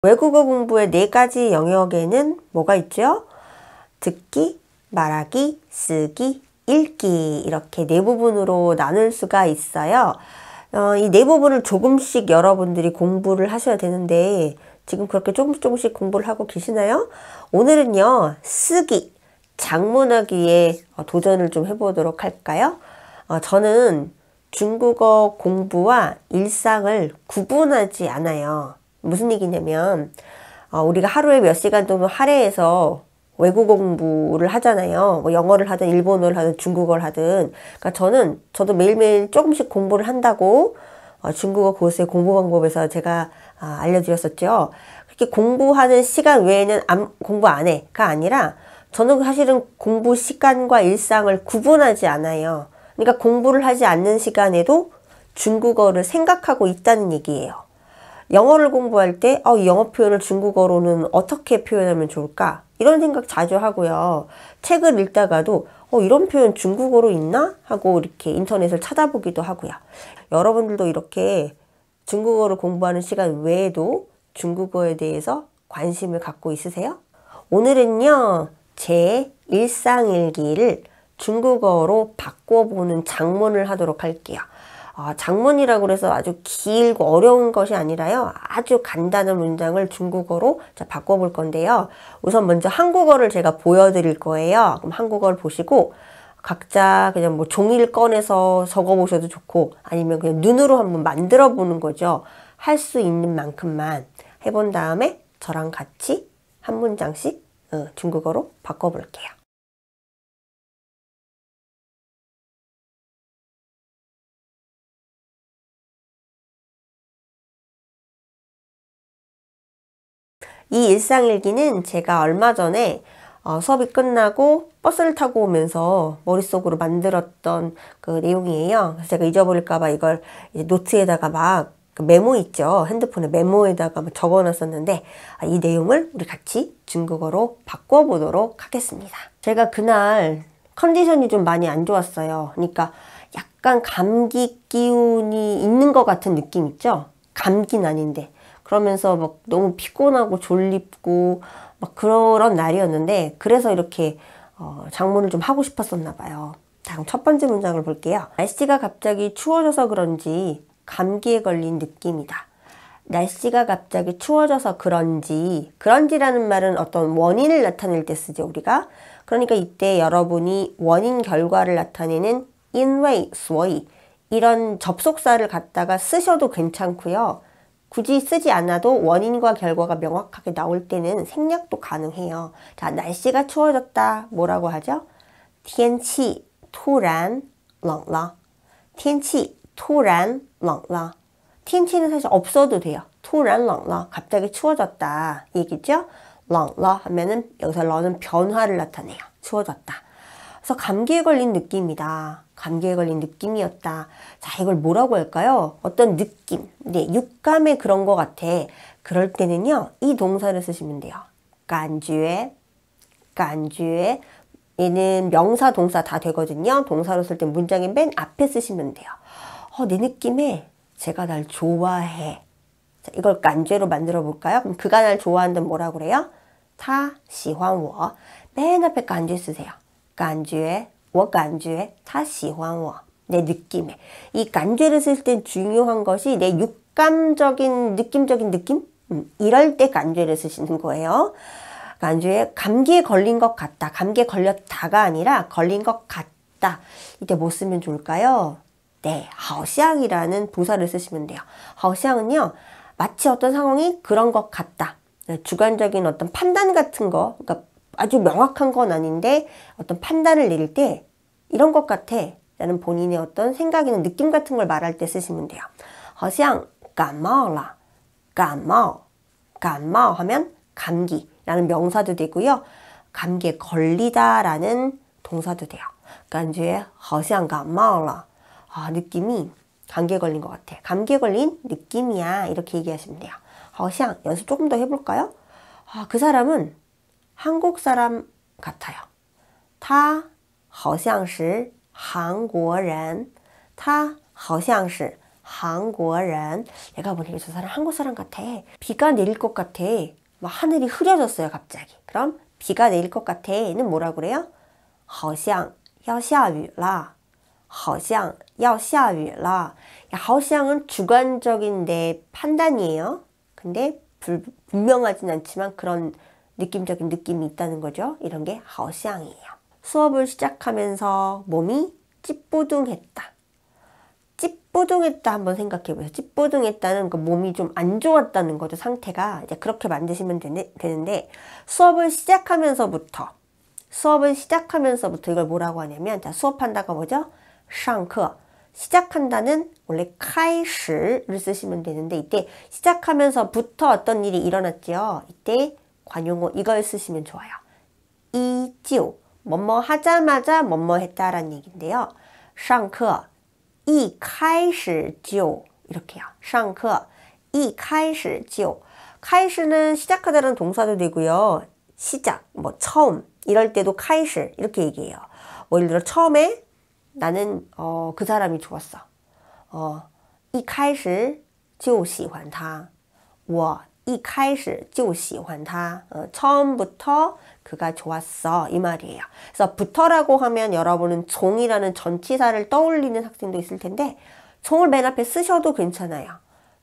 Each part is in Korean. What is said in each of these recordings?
외국어 공부의 4가지 영역에는 뭐가 있죠? 듣기, 말하기, 쓰기, 읽기 이렇게 4부분으로 나눌 수가 있어요. 이 4부분을 조금씩 여러분들이 공부를 하셔야 되는데 지금 그렇게 조금씩 공부를 하고 계시나요? 오늘은요, 쓰기, 작문하기에 도전을 좀 해보도록 할까요? 저는 중국어 공부와 일상을 구분하지 않아요. 무슨 얘기냐면 우리가 하루에 몇 시간 정도 할애해서 외국어 공부를 하잖아요. 뭐 영어를 하든 일본어를 하든 중국어를 하든. 그러니까 저도 매일매일 조금씩 공부를 한다고 중국어 고수의 공부 방법에서 제가 알려드렸었죠. 그렇게 공부하는 시간 외에는 공부 안 해가 아니라 저는 사실은 공부 시간과 일상을 구분하지 않아요. 그러니까 공부를 하지 않는 시간에도 중국어를 생각하고 있다는 얘기예요. 영어를 공부할 때 이 영어 표현을 중국어로는 어떻게 표현하면 좋을까? 이런 생각 자주 하고요. 책을 읽다가도 이런 표현 중국어로 있나? 하고 이렇게 인터넷을 찾아보기도 하고요. 여러분들도 이렇게 중국어를 공부하는 시간 외에도 중국어에 대해서 관심을 갖고 있으세요? 오늘은요, 제 일상일기를 중국어로 바꿔보는 작문을 하도록 할게요. 작문이라고 해서 아주 길고 어려운 것이 아니라요. 아주 간단한 문장을 중국어로 바꿔볼 건데요. 우선 먼저 한국어를 제가 보여드릴 거예요. 그럼 한국어를 보시고 각자 그냥 뭐 종이를 꺼내서 적어보셔도 좋고 아니면 그냥 눈으로 한번 만들어 보는 거죠. 할 수 있는 만큼만 해본 다음에 저랑 같이 한 문장씩 중국어로 바꿔볼게요. 이 일상일기는 제가 얼마 전에 수업이 끝나고 버스를 타고 오면서 머릿속으로 만들었던 그 내용이에요. 그래서 제가 잊어버릴까봐 이걸 이제 노트에다가 막 메모 있죠. 핸드폰에 메모에다가 막 적어놨었는데 이 내용을 우리 같이 중국어로 바꿔보도록 하겠습니다. 제가 그날 컨디션이 좀 많이 안 좋았어요. 그러니까 약간 감기 기운이 있는 것 같은 느낌 있죠? 감기는 아닌데. 그러면서 막 너무 피곤하고 졸립고 막 그런 날이었는데 그래서 이렇게 작문을 좀 하고 싶었었나 봐요. 자, 그럼 첫 번째 문장을 볼게요. 날씨가 갑자기 추워져서 그런지 감기에 걸린 느낌이다. 날씨가 갑자기 추워져서 그런지라는 말은 어떤 원인을 나타낼 때 쓰죠, 우리가. 그러니까 이때 여러분이 원인 결과를 나타내는 因为所以 이런 접속사를 갖다가 쓰셔도 괜찮고요. 굳이 쓰지 않아도 원인과 결과가 명확하게 나올 때는 생략도 가능해요. 자, 날씨가 추워졌다. 뭐라고 하죠? 天气突然冷了. 天气突然冷了. 天气는 사실 없어도 돼요. 突然冷了. 갑자기 추워졌다. 얘기죠? 冷了 하면은 여기서 러는 변화를 나타내요. 추워졌다. 그래서 감기에 걸린 느낌이다. 감기에 걸린 느낌이었다. 자, 이걸 뭐라고 할까요? 어떤 느낌. 네, 육감의 그런 것 같아. 그럴 때는요, 이 동사를 쓰시면 돼요. 感觉. 얘는 명사, 동사 다 되거든요. 동사로 쓸 때 문장의 맨 앞에 쓰시면 돼요. 내 느낌에 제가 날 좋아해. 자, 이걸 感觉로 만들어 볼까요? 그럼 그가 날 좋아한다면 뭐라고 그래요? 他喜欢我. 맨 앞에 感觉쓰세요. 感觉我感觉他喜欢我. 내 느낌에. 이 간죄를 쓸 때 중요한 것이 내 육감적인 느낌적인 느낌? 이럴 때 간죄를 쓰시는 거예요. 간죄에 감기에 걸린 것 같다. 감기에 걸렸다가 아니라 걸린 것 같다. 이때 뭐 쓰면 좋을까요? 네, 好像이라는 부사를 쓰시면 돼요. 好像은요, 마치 어떤 상황이 그런 것 같다. 주관적인 어떤 판단 같은 거, 그러니까 아주 명확한 건 아닌데 어떤 판단을 내릴 때 이런 것 같아 라는 본인의 어떤 생각이나 느낌 같은 걸 말할 때 쓰시면 돼요. 好像感冒了. 感冒하면 감기라는 명사도 되고요. 감기에 걸리다 라는 동사도 돼요. 感觉好像感冒了. 느낌이 감기에 걸린 것 같아. 감기에 걸린 느낌이야. 이렇게 얘기하시면 돼요. 好像 연습 조금 더 해볼까요? 그 사람은 한국 사람 같아요. 他好像是韩国人. 他好像是 한국인. 내가 보니까 저 사람 한국 사람 같아. 비가 내릴 것 같아. 막 하늘이 흐려졌어요, 갑자기. 그럼 비가 내릴 것 같아는 뭐라 그래요? 好像要下雨了.好像要下雨了. 好像은 주관적인 내 판단이에요. 근데 분명하진 않지만 그런 느낌적인 느낌이 있다는 거죠. 이런 게 好像이에요. 수업을 시작하면서 몸이 찌뿌둥했다. 찌뿌둥했다 한번 생각해 보세요. 찌뿌둥했다는 그 몸이 좀 안 좋았다는 거죠. 상태가. 이제 그렇게 만드시면 되는데 수업을 시작하면서부터 이걸 뭐라고 하냐면 자, 수업한다가 뭐죠? 上课. 시작한다는 원래 开始를 쓰시면 되는데 이때 시작하면서부터 어떤 일이 일어났죠. 이때 관용어 이걸 쓰시면 좋아요. 依旧. 뭐뭐 하자마자 뭐뭐 했다라는 얘기인데요. 上课一开始就 이렇게요. 上课一开始就. 开始는 시작하다라는 동사도 되고요. 시작, 뭐 처음 이럴 때도 开始 이렇게 얘기해요. 뭐 예를 들어 처음에 나는 그 사람이 좋았어. 一开始就喜欢他. 我一开始就喜欢他. 처음부터 그가 좋았어 이 말이에요. 그래서 부터라고 하면 여러분은 종이라는 전치사를 떠올리는 학생도 있을 텐데 종을 맨 앞에 쓰셔도 괜찮아요.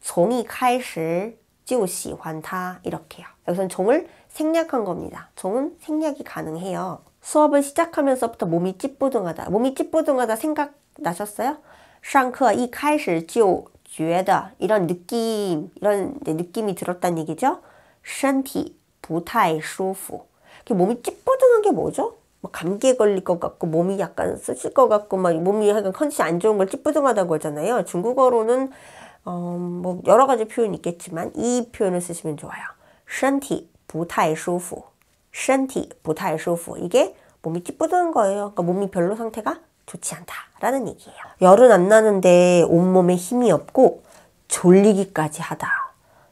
从一开始就喜欢他 이렇게요. 여기서는 종을 생략한 겁니다. 종은 생략이 가능해요. 수업을 시작하면서부터 몸이 찌뿌둥하다. 몸이 찌뿌둥하다 생각나셨어요? 上课一开始就觉得 이런 느낌이 들었다는 얘기죠. 身体不太舒服. 몸이 찌뿌둥한 게 뭐죠? 뭐 감기에 걸릴 것 같고 몸이 약간 쑤실 것 같고 막 몸이 약간 컨디션 안 좋은 걸 찌뿌둥하다고 하잖아요. 중국어로는 뭐 여러 가지 표현이 있겠지만 이 표현을 쓰시면 좋아요. 身体不太舒服. 身体不太舒服. 이게 몸이 찌뿌둥한 거예요. 그러니까 몸이 별로 상태가 좋지 않다라는 얘기예요. 열은 안 나는데 온몸에 힘이 없고 졸리기까지 하다.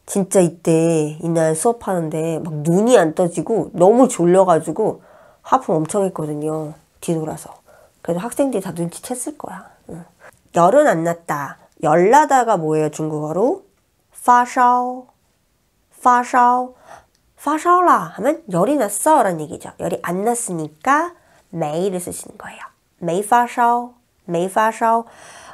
진짜 이날 수업하는데 막 눈이 안 떠지고 너무 졸려가지고 하품 엄청 했거든요. 뒤돌아서. 그래도 학생들이 다 눈치챘을 거야. 열은 안 났다. 열나다가 뭐예요? 중국어로? 发烧. 发烧. 发烧了 하면 열이 났어 라는 얘기죠. 열이 안 났으니까 매일을 쓰시는 거예요. 没发烧. 没发烧.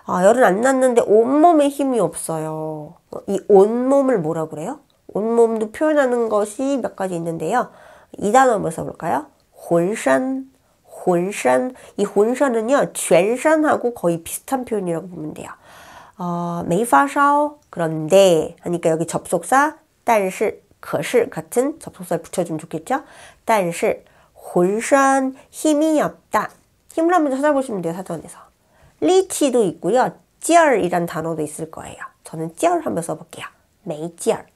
열은 안 났는데 온몸에 힘이 없어요. 이 온몸을 뭐라 그래요? 온몸도 표현하는 것이 몇 가지 있는데요. 이 단어 한번 써볼까요? 浑身. 浑身. 이 浑身은요, 全身하고 거의 비슷한 표현이라고 보면 돼요. 没发烧. 그런데 하니까 여기 접속사 但是 可是 같은 접속사를 붙여주면 좋겠죠? 但是 浑身 힘이 없다. 힘을 한번 찾아보시면 돼요, 사전에서. 리치도 있고요. 劲儿이란 단어도 있을 거예요. 저는 劲儿한번 써볼게요. 没劲儿.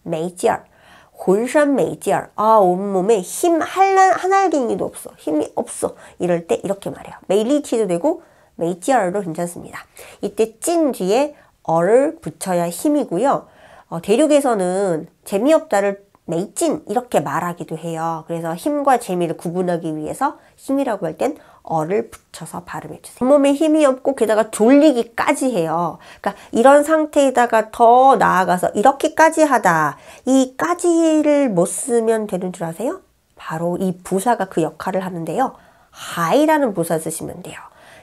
没劲儿. 浑身没劲儿. 온몸에 힘 한 알갱이도 없어. 힘이 없어. 이럴 때 이렇게 말해요. 没力气도 되고 没劲儿도 괜찮습니다. 이때 찐 뒤에 어를 붙여야 힘이고요. 대륙에서는 재미없다를 没劲 이렇게 말하기도 해요. 그래서 힘과 재미를 구분하기 위해서 힘이라고 할 땐 어를 붙여서 발음해주세요. 온몸에 힘이 없고 게다가 졸리기까지 해요. 그러니까 이런 상태에다가 더 나아가서 이렇게까지 하다. 이 까지를 뭐 쓰면 되는 줄 아세요? 바로 이 부사가 그 역할을 하는데요. 하이라는 부사 쓰시면 돼요.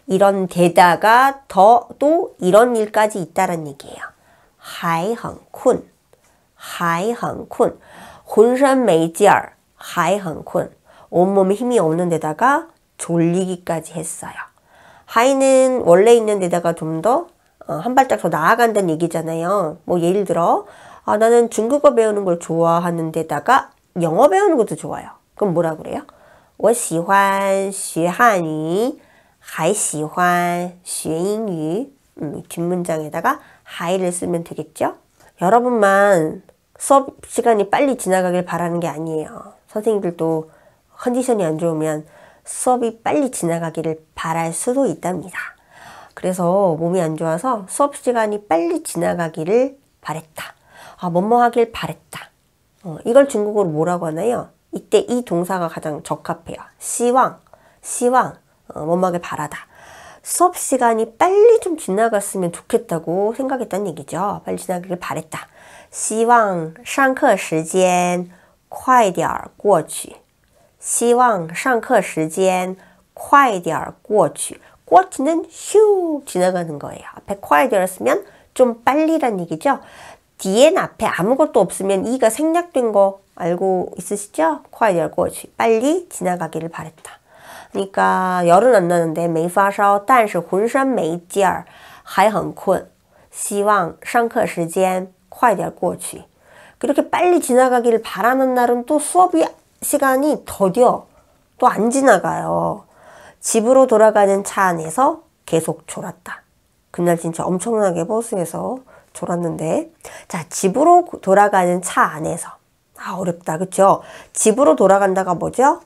이런 데다가 또 이런 일까지 있다는 얘기예요. 还很困. 还很困. 浑身没劲儿. 还很困. 온몸에 힘이 없는 데다가 졸리기까지 했어요. 하이는 원래 있는 데다가 좀 더 한 발짝 더 나아간다는 얘기잖아요. 뭐 예를 들어 나는 중국어 배우는 걸 좋아하는 데다가 영어 배우는 것도 좋아요. 그럼 뭐라 그래요? 我喜欢学汉语还喜欢学英语. 뒷문장에다가 하이를 쓰면 되겠죠? 여러분만 수업 시간이 빨리 지나가길 바라는 게 아니에요. 선생님들도 컨디션이 안 좋으면 수업이 빨리 지나가기를 바랄 수도 있답니다. 그래서 몸이 안 좋아서 수업 시간이 빨리 지나가기를 바랬다. 뭐뭐 하길 바랬다. 이걸 중국어로 뭐라고 하나요? 이때 이 동사가 가장 적합해요. 希望, 뭐뭐 하길 바라다. 수업 시간이 빨리 좀 지나갔으면 좋겠다고 생각했다는 얘기죠. 빨리 지나가길 바랬다. 希望上课时间快点过去希望上课时间快点过去过去는 슈 지나가는 거예요. 앞에 快点쓰면 좀 빨리란 얘기죠. 뒤엔 앞에 아무것도 없으면 이가 생략된 거 알고 있으시죠? 快点过去빨리 지나가기를 바랬다. 그러니까 열은 안 나는데 没发烧但是浑身没劲儿还很困希望上课时间快点过去 그렇게 빨리 지나가기를 바라는 날은 또 수업이 시간이 더뎌 또 안 지나가요. 집으로 돌아가는 차 안에서 계속 졸았다. 그날 진짜 엄청나게 버스에서 졸았는데 자 집으로 돌아가는 차 안에서 아 어렵다 그쵸? 집으로 돌아간다가 뭐죠?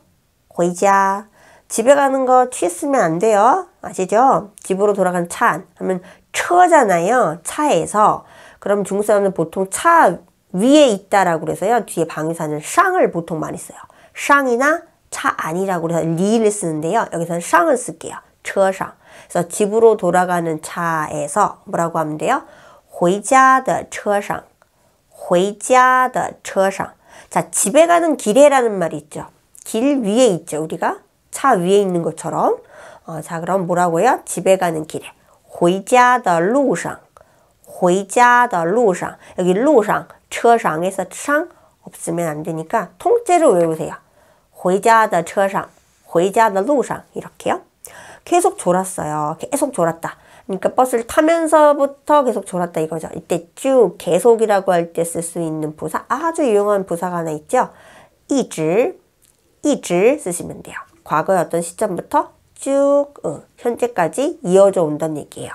回家 집에 가는 거 취했으면 안 돼요. 아시죠? 집으로 돌아가는 차 안 하면车잖아요. 차에서 그럼 중국 사람은 보통 차 위에 있다라고 그래서요. 뒤에 방위사는 쌍을 보통 많이 써요. 쌍이나 차 안이라고 그래서 리를 쓰는데요. 여기서는 쌍을 쓸게요. 车上 그래서 집으로 돌아가는 차에서 뭐라고 하면 돼요? 回家的车上回家的车上 자, 집에 가는 길에라는 말이 있죠. 길 위에 있죠. 우리가 차 위에 있는 것처럼 자, 그럼 뭐라고요? 집에 가는 길에 回家的路上回家的路上 여기 路上 车上에서 上 없으면 안 되니까 통째로 외우세요. 回家的车上回家的路上 이렇게요. 계속 졸았어요. 계속 졸았다. 그러니까 버스를 타면서부터 계속 졸았다 이거죠. 이때 쭉 계속이라고 할 때 쓸 수 있는 부사 아주 유용한 부사가 하나 있죠. 一直 쓰시면 돼요. 과거의 어떤 시점부터 쭉 현재까지 이어져 온다는 얘기예요.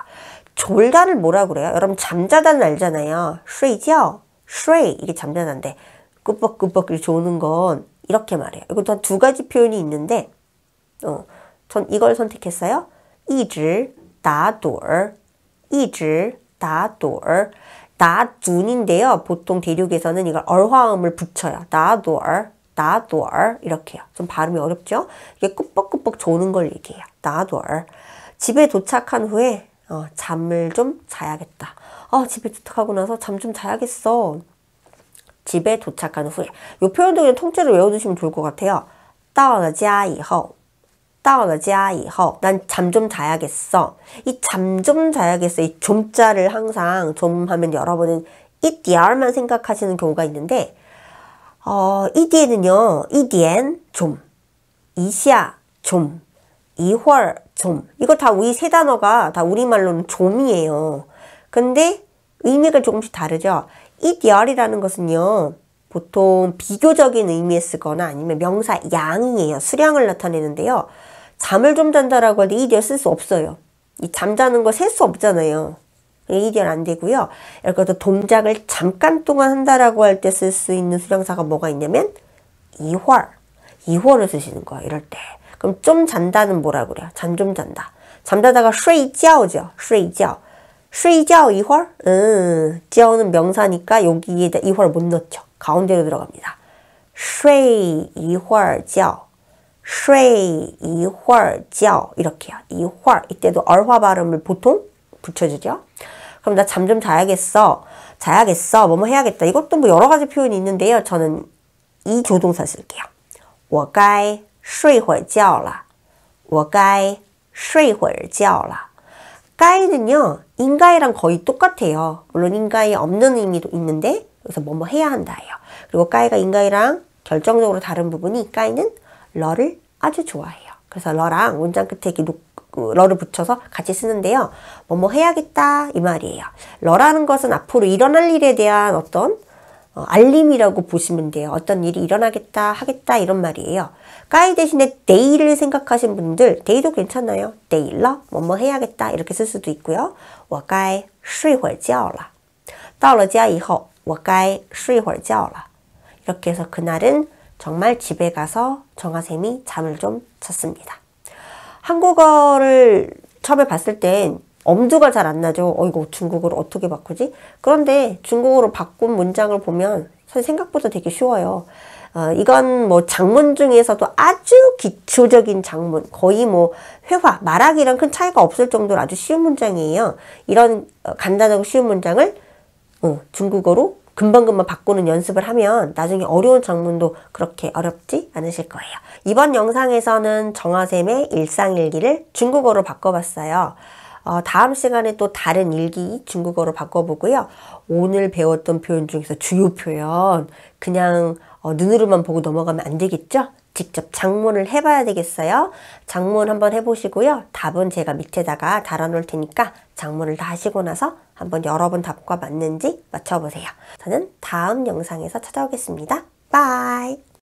졸다를 뭐라 그래요? 여러분 잠자다는 알잖아요. 睡觉 睡이게 잠자다인데 끄뻑끄뻑 조는 건 이렇게 말해요. 이것도 한 두 가지 표현이 있는데 전 이걸 선택했어요. 一直打盹一直打盹打盹인데요. 보통 대륙에서는 이걸 얼화음을 붙여요. 打盹打盹 이렇게요. 좀 발음이 어렵죠? 이게 꾸벅꾸벅 조는 걸 얘기해요. 打盹 집에 도착한 후에 잠을 좀 자야겠다. 집에 도착하고 나서 잠 좀 자야겠어. 집에 도착한 후에 이 표현도 그냥 통째로 외워두시면 좋을 것 같아요. 到了家以后到了家以后난 잠 좀 자야겠어. 이 잠 좀 자야겠어. 이 좀자를 항상 좀 하면 여러분은 이 디얼만 생각하시는 경우가 있는데 이 뒤에는요. 一点 좀, 一下 좀, 一会儿 좀. 이거 다 우리 세 단어가 다 우리말로는 좀이에요. 근데 의미가 조금씩 다르죠. 이 디얼이라는 것은요. 보통 비교적인 의미에 쓰거나 아니면 명사 양이에요. 수량을 나타내는데요. 잠을 좀 잔다라고 할 때 이 디얼 쓸 수 없어요. 이 잠자는 거 셀 수 없잖아요. 이 디얼 안 되고요. 이렇게 동작을 잠깐 동안 한다라고 할 때 쓸 수 있는 수량사가 뭐가 있냐면 一会儿 이월을 쓰시는 거예요. 이럴 때. 그럼 좀 잔다는 뭐라 그래요? 잠 좀 잔다. 잠자다가 睡觉죠. 睡觉. 睡觉一会儿? 觉는 명사니까 여기에다 一会儿못 넣죠. 가운데로 들어갑니다. 睡一会儿觉. 睡一会儿觉. 이렇게요. 一会儿. 이때도 얼화 발음을 보통 붙여주죠. 그럼 나 잠 좀 자야겠어. 자야겠어. 뭐뭐 해야겠다. 이것도 뭐 여러 가지 표현이 있는데요. 저는 이 조동사 쓸게요. 我该睡会觉了. 我该睡会觉了. 까이는요. 인가이랑 거의 똑같아요. 물론 인가이 없는 의미도 있는데 여기서 뭐뭐 해야 한다예요. 그리고 까이가 인가이랑 결정적으로 다른 부분이 까이는 러를 아주 좋아해요. 그래서 러랑 문장 끝에 이렇게 러를 붙여서 같이 쓰는데요. 뭐뭐 해야겠다 이 말이에요. 러라는 것은 앞으로 일어날 일에 대한 어떤 알림이라고 보시면 돼요. 어떤 일이 일어나겠다 하겠다 이런 말이에요. 까이 대신에 데이를 생각하신 분들 데이도 괜찮아요. 데이러 뭐뭐 해야겠다 이렇게 쓸 수도 있고요. 我该睡会觉了到了家以后我该睡会觉了 이렇게 해서 그날은 정말 집에 가서 정아쌤이 잠을 좀 잤습니다. 한국어를 처음에 봤을 땐 엄두가 잘 안 나죠. 이거 중국어로 어떻게 바꾸지? 그런데 중국어로 바꾼 문장을 보면 사실 생각보다 되게 쉬워요. 이건 뭐 장문 중에서도 아주 기초적인 장문, 거의 뭐 회화, 말하기랑 큰 차이가 없을 정도로 아주 쉬운 문장이에요. 이런 간단하고 쉬운 문장을 중국어로 금방금방 바꾸는 연습을 하면 나중에 어려운 장문도 그렇게 어렵지 않으실 거예요. 이번 영상에서는 정화쌤의 일상일기를 중국어로 바꿔봤어요. 다음 시간에 또 다른 일기 중국어로 바꿔보고요. 오늘 배웠던 표현 중에서 주요 표현 그냥 눈으로만 보고 넘어가면 안 되겠죠? 직접 작문을 해봐야 되겠어요. 작문 한번 해보시고요. 답은 제가 밑에다가 달아놓을 테니까 작문을 다 하시고 나서 한번 여러분 답과 맞는지 맞춰보세요. 저는 다음 영상에서 찾아오겠습니다. 바이!